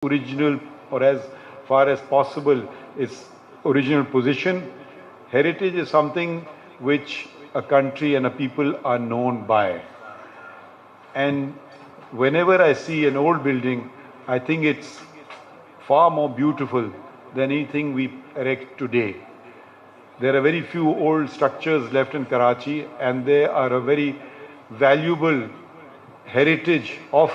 original, or as far as possible, its original position. Heritage is something which a country and a people are known by. And whenever I see an old building, I think it's far more beautiful than anything we erect today. There are very few old structures left in Karachi, and they are a very valuable heritage of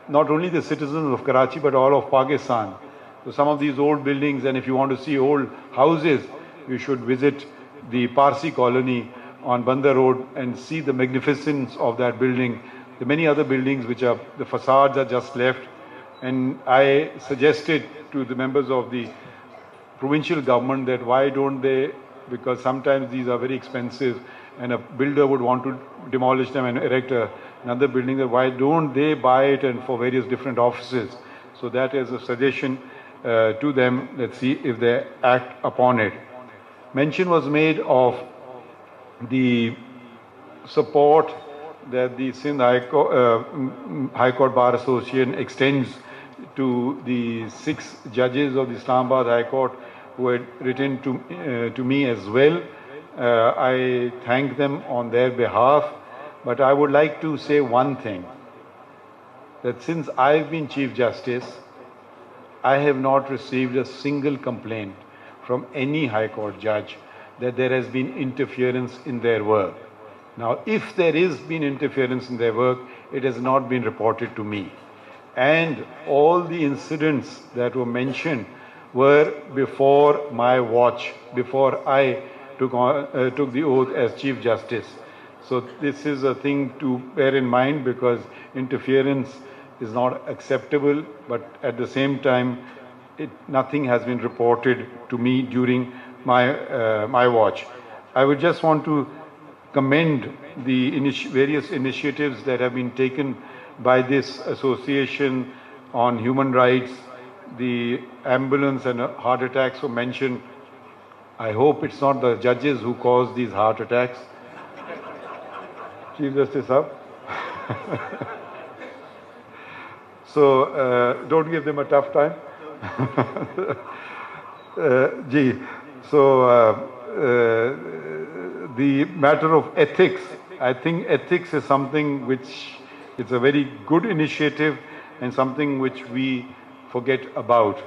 not only the citizens of Karachi but all of Pakistan. So some of these old buildings, and if you want to see old houses, you should visit the Parsi colony on Bandar Road and see the magnificence of that building. The many other buildings which are, the facades are just left. And I suggested to the members of the provincial government that why don't they, because sometimes these are very expensive and a builder would want to demolish them and erect another building, that why don't they buy it and for various different offices. So that is a suggestion to them. Let's see if they act upon it. Mention was made of the support that the Sindh High Court Bar Association extends to the 6 judges of the Islamabad High Court who had written to me as well. I thank them on their behalf, but I would like to say one thing, that since I've been Chief Justice, I have not received a single complaint from any High Court judge that there has been interference in their work. Now, if there is been interference in their work, it has not been reported to me. And all the incidents that were mentioned were before my watch, before I took the oath as Chief Justice. So this is a thing to bear in mind, because interference is not acceptable, but at the same time, nothing has been reported to me during my watch. I would just want to commend the various initiatives that have been taken by this association on human rights. The ambulance and heart attacks were mentioned. I hope it's not the judges who cause these heart attacks. Chief Justice Saab. So don't give them a tough time. The matter of ethics, I think ethics is something which is a very good initiative and something which we forget about.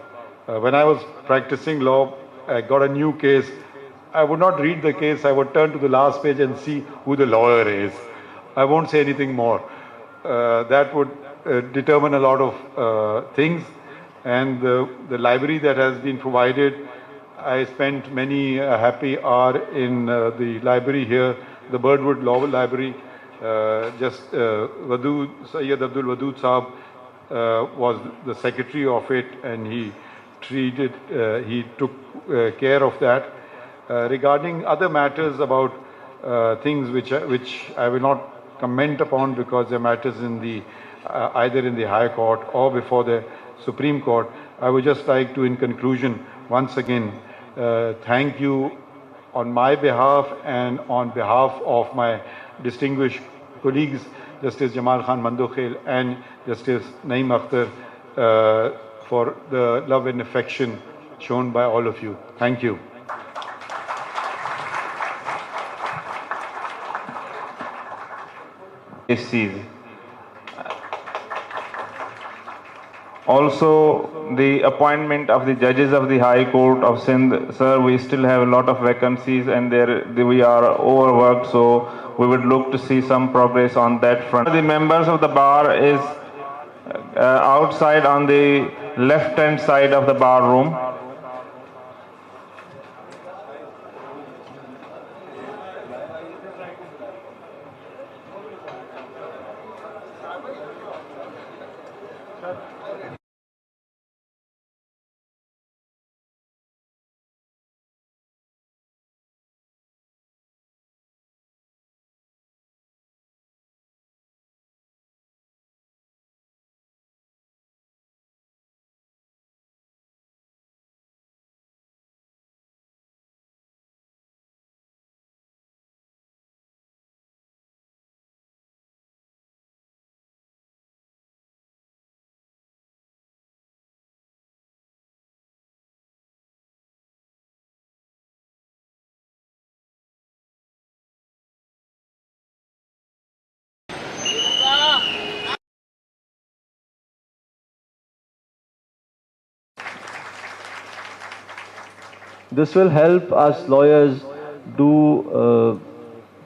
When I was practicing law, I got a new case. I would not read the case. I would turn to the last page and see who the lawyer is. I won't say anything more. That would determine a lot of things. And the library that has been provided, I spent many a happy hour in the library here, the Birdwood Law Library. Sayyid Abdul Wadood Saab was the secretary of it, and he took care of that. Regarding other matters about things which I will not comment upon, because they're matters in the either in the High Court or before the Supreme Court, I would just like to, in conclusion, once again thank you on my behalf and on behalf of my distinguished colleagues, Justice Jamal Khan Mandokhel and Justice Naeem Akhtar, for the love and affection shown by all of you. Thank you. Also, the appointment of the judges of the High Court of Sindh, sir, we still have a lot of vacancies and we are overworked, so we would look to see some progress on that front. The members of the bar is outside on the left-hand side of the bar room. This will help us lawyers do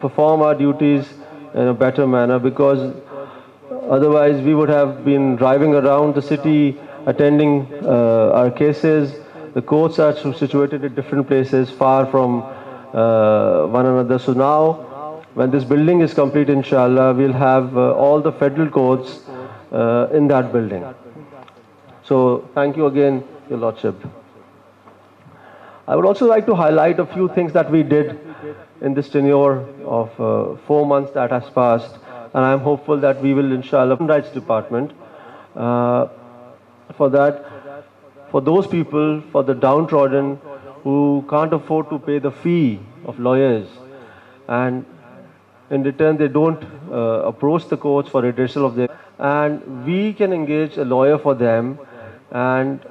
perform our duties in a better manner, because otherwise we would have been driving around the city attending our cases. The courts are situated at different places far from one another. So now, when this building is complete, inshallah, we'll have all the federal courts in that building. So thank you again, Your Lordship. I would also like to highlight a few things that we did in this tenure of 4 months that has passed, and I am hopeful that we will, inshallah, Rights Department, for that, for those people, for the downtrodden who can't afford to pay the fee of lawyers, and in return they don't approach the courts for redressal of their, and we can engage a lawyer for them, and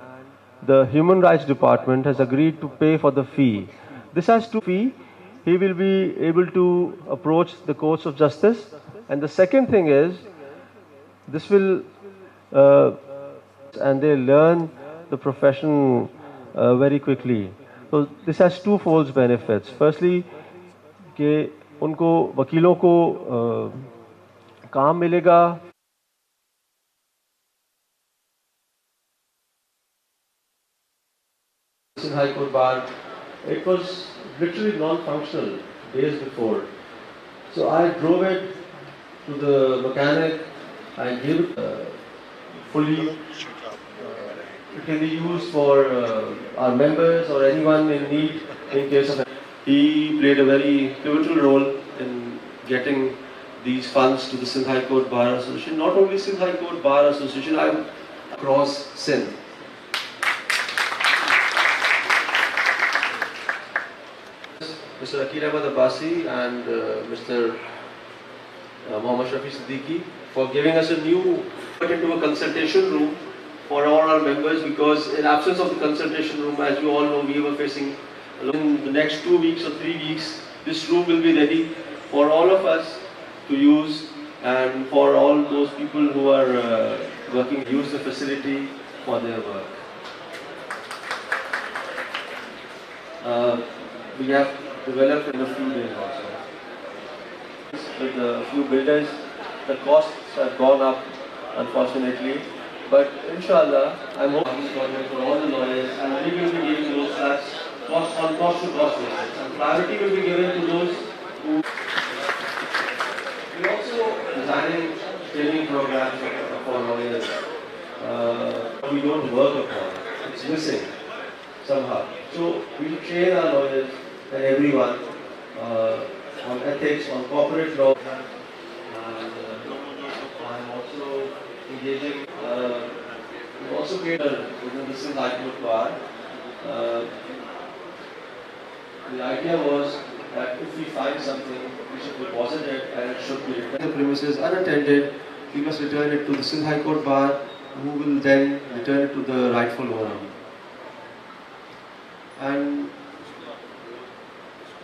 the Human Rights Department has agreed to pay for the fee. This has to fee. He will be able to approach the courts of justice. And the second thing is, this will, and they learn the profession very quickly. So this has twofold benefits. Firstly, कि उनको वकीलों को काम मिलेगा. High Court bar, it was literally non-functional days before. So I drove it to the mechanic. I gave it fully. It can be used for our members or anyone in need in case of. He played a very pivotal role in getting these funds to the Sindh High Court Bar Association. Not only Sindh High Court Bar Association, I'm across Sindh. Mr. Akir Ahmad Abbasi and Mr. Mohammad Shafi Siddiqui for giving us a new into a consultation room for all our members, because in absence of the consultation room, as you all know, we were facing in the next 2 weeks or 3 weeks, this room will be ready for all of us to use, and for all those people who are working, use the facility for their work. We have developed in a few days also. With a few builders, the costs have gone up, unfortunately. But inshallah, I'm hoping for all the lawyers, and we will be giving those as cost on cost to cost basis. And priority will be given to those who. We're also designing training programs for lawyers. We don't work upon. It's missing somehow. So we should train our lawyers and everyone on ethics, on corporate law, and I'm also engaging. We also created within the Sindh High Court Bar. The idea was that if we find something, we should deposit it and it should be returned. The premises unattended, we must return it to the Sindh High Court Bar, who will then return it to the rightful owner. And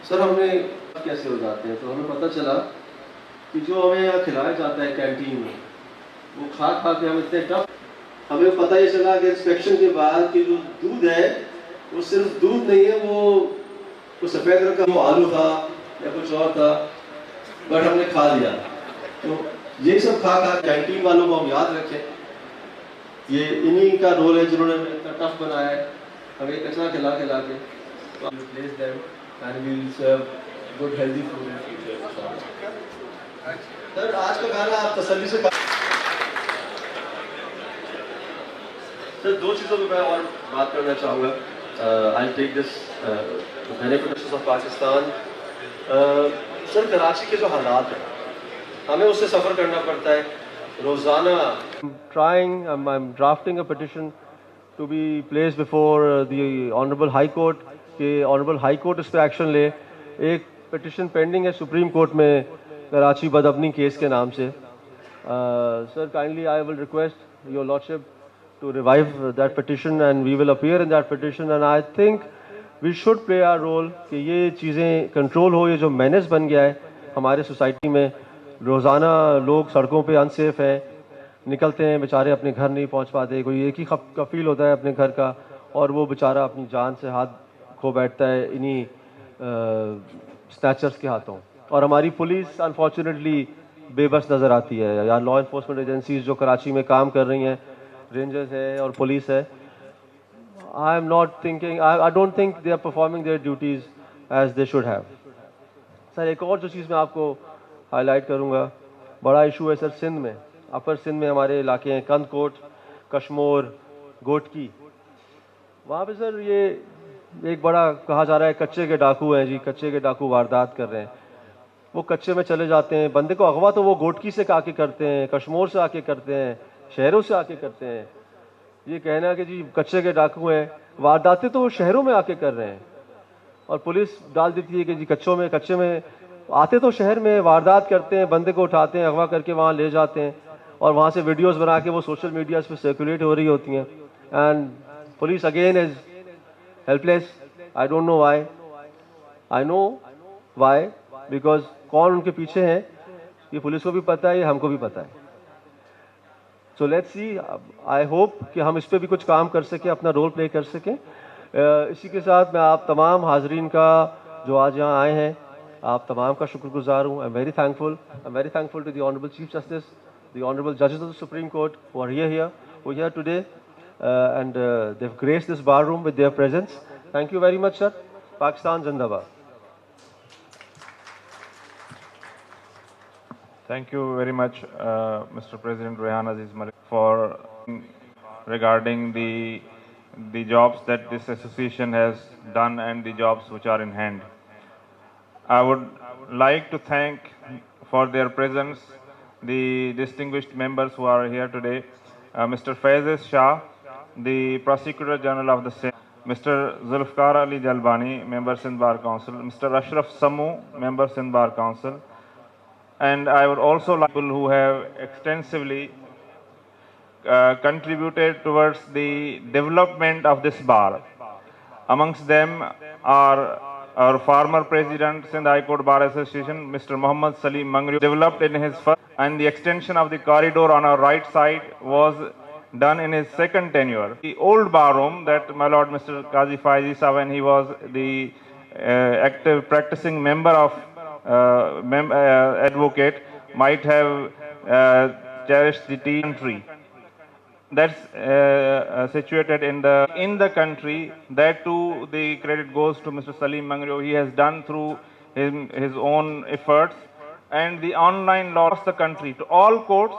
sir हमने कैसे हो जाते हैं, तो हमें पता चला कि जो हमें यहाँ खिलाया जाता है कैंटीन में, वो खा के हम इतने टफ, हमें पता ये चला कि इंस्पेक्शन के बाद कि जो दूध है वो सिर्फ दूध नहीं है, वो सफ़ेद रंग का वो आलू था या कुछ और था, बट हमने खा लिया. तो ये सब खा कैंटीन वालों को हम याद रखें. ये इन्हीं का रोल है जिन्होंने इतना टफ बनाया है, हमें कचरा खिला के. Replace them and we will serve good healthy food in future. Sir आज का खाना आप तसल्ली से सर 2 चीज़ों पे मैं और बात करना चाहूँगा. I'll take this the benefits of Pakistan. Sir Karachi के जो हालात हैं, हमें उससे सफ़र करना पड़ता है रोज़ाना. I'm drafting a petition to be placed before the Honorable High Court. कि ऑनरेबल हाई कोर्ट इस पर एक्शन ले. एक पिटिशन पेंडिंग है सुप्रीम कोर्ट में कराची बदअबनी केस के नाम से. Sir kindly I will request your lordship to revive that petition and we will appear in that petition. And I think we should play our role कि ये चीज़ें control हो. ये जो मैनेज बन गया है हमारे सोसाइटी में, रोज़ाना लोग सड़कों पे अनसेफ हैं, निकलते हैं बेचारे, अपने घर नहीं पहुंच पाते. कोई एक ही कफील होता है अपने घर का, और वो बेचारा अपनी जान से हाथ खो बैठता है इन्हीं स्नैचर्स के हाथों। और हमारी पुलिस अनफॉर्चुनेटली बेबस नज़र आती है, या लॉ इन्फोर्समेंट एजेंसीज जो कराची में काम कर रही हैं, रेंजर्स है और पुलिस है, I am not thinking, I don't think they are performing their duties as they should have. Sir एक और जो चीज़ मैं आपको हाईलाइट करूँगा, बड़ा इशू है सर सिंध में, अपर सिंध में हमारे इलाके हैं कंदकोट, कश्मोर, गोटकी। वहाँ पे सर ये एक बड़ा कहा जा रहा है कच्चे के डाकू हैं जी, कच्चे के डाकू वारदात कर रहे हैं। वो कच्चे में चले जाते हैं, बंदे को अगवा तो वो गोटकी से आके करते हैं, कश्मोर से आके करते हैं, शहरों से आके करते हैं। ये कहना कि जी कच्चे के डाकू हैं, वारदातें तो वो शहरों में आके कर रहे हैं और पुलिस डाल देती है कि जी कच्चे में आते तो शहर में वारदात करते हैं, बंदे को उठाते हैं, अगवा करके वहाँ ले जाते हैं और वहाँ से वीडियोस बना के वो सोशल मीडिया पे सर्कुलेट हो रही होती हैं। And police again is helpless. I don't know why, I know why, because कौन उनके पीछे है ये पुलिस को भी पता है, ये हमको भी पता है। So let's see, I hope कि हम इस पर भी कुछ काम कर सकें, अपना रोल प्ले कर सकें। इसी के साथ मैं आप तमाम हाजरीन का जो आज यहाँ आए हैं, आप तमाम का शुक्रगुजार हूँ। I am very thankful to the honourable chief justice, the honourable जजेस of the supreme court who are here today and they've graced this bar room with their presence. Thank you very much, sir. Pakistan Zindabad. Thank you very much, Mr. President Rehan Aziz Malik, for regarding the jobs that this association has done and the jobs which are in hand. I would like to thank for their presence the distinguished members who are here today, Mr. Faez Shah, the Prosecutor General of the Sindh, Mr. Zulfikar Ali Jalbani, Member Sindh Bar Council, Mr. Ashraf Sammu, Member Sindh Bar Council, and I would also like people who have extensively contributed towards the development of this bar. Amongst them are our former President, Sindh High Court Bar Association, Mr. Muhammad Salim Mangri, developed in his first, and the extension of the corridor on our right side was done in his second tenure. The old bar room that my Lord Mr. Qazi Faez saw when he was the active practicing member of advocate might have cherished the tea country that's situated in the country. That too, the credit goes to Mr. Salim Mangro. He has done through his own efforts, and the online law across the country to all courts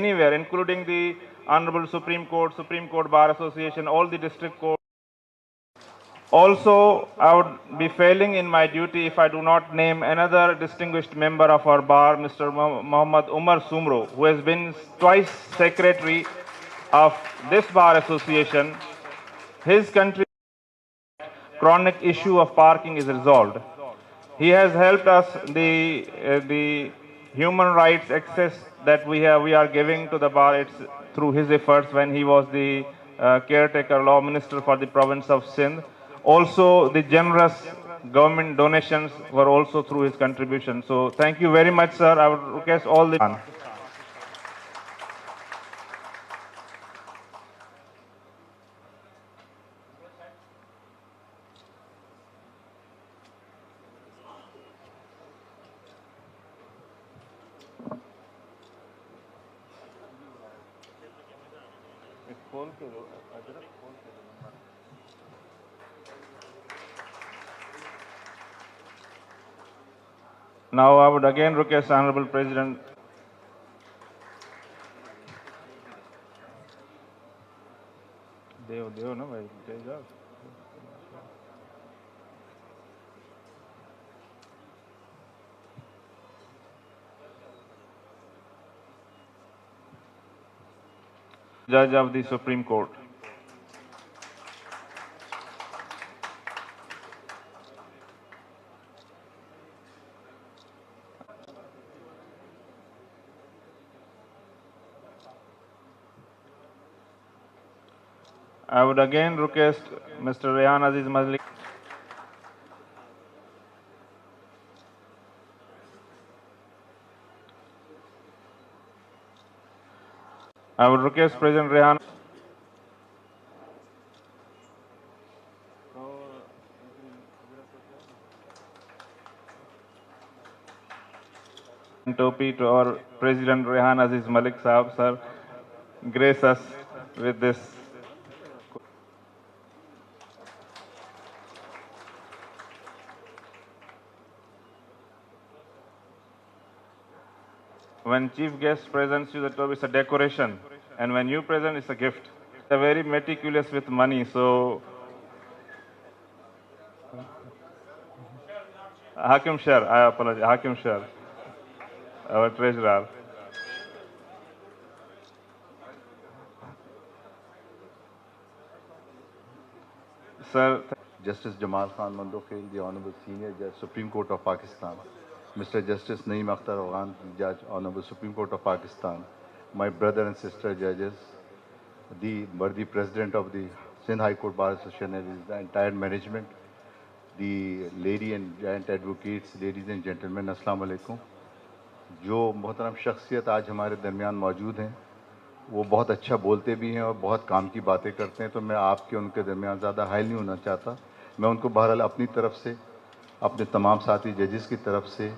anywhere, including the Honorable Supreme Court, Supreme Court Bar Association, all the district courts. Also, I would be failing in my duty if I do not name another distinguished member of our bar, Mr. Muhammad Umar Sumro, who has been twice secretary of this bar association. His country chronic issue of parking is resolved. He has helped us the human rights access that we are giving to the bar. It's through his efforts when he was the caretaker law minister for the province of Sindh. Also, the generous government donations were also through his contribution. So, thank you very much, sir. I would request all the. Now I would again request Honorable President. Deo na bhai, Teja. Judge of the Supreme Court. I would again request Mr. Rehan Aziz Malik. I would request President Rehan. Topi to our President Rehan Aziz Malik Saab, sir, grace us with this. When chief guest presents you the topi, it's a decoration, and when you present, it's a gift. They're very meticulous with money, so Hakim Shar, I apologize, Hakim Shar, our treasurer. Sir, Justice Jamal Khan Mandokhil, the Honorable Senior Judge, Supreme Court of Pakistan. Mr. Justice Naeem Akhtar Afghan, Judge, Honorable Supreme Court of Pakistan. My brother and sister judges, the President of the Sindh High Court Bar Association and the entire management, the lady and giant advocates, ladies and gentlemen, Assalamu alaikum. जो मोहतरम शख्सियत आज हमारे दरमियान मौजूद हैं वो बहुत अच्छा बोलते भी हैं और बहुत काम की बातें करते हैं, तो मैं आपके उनके दरमियान ज़्यादा हाइल नहीं होना चाहता। मैं उनको बहरहाल अपनी तरफ से, अपने तमाम साथी जजेस की तरफ से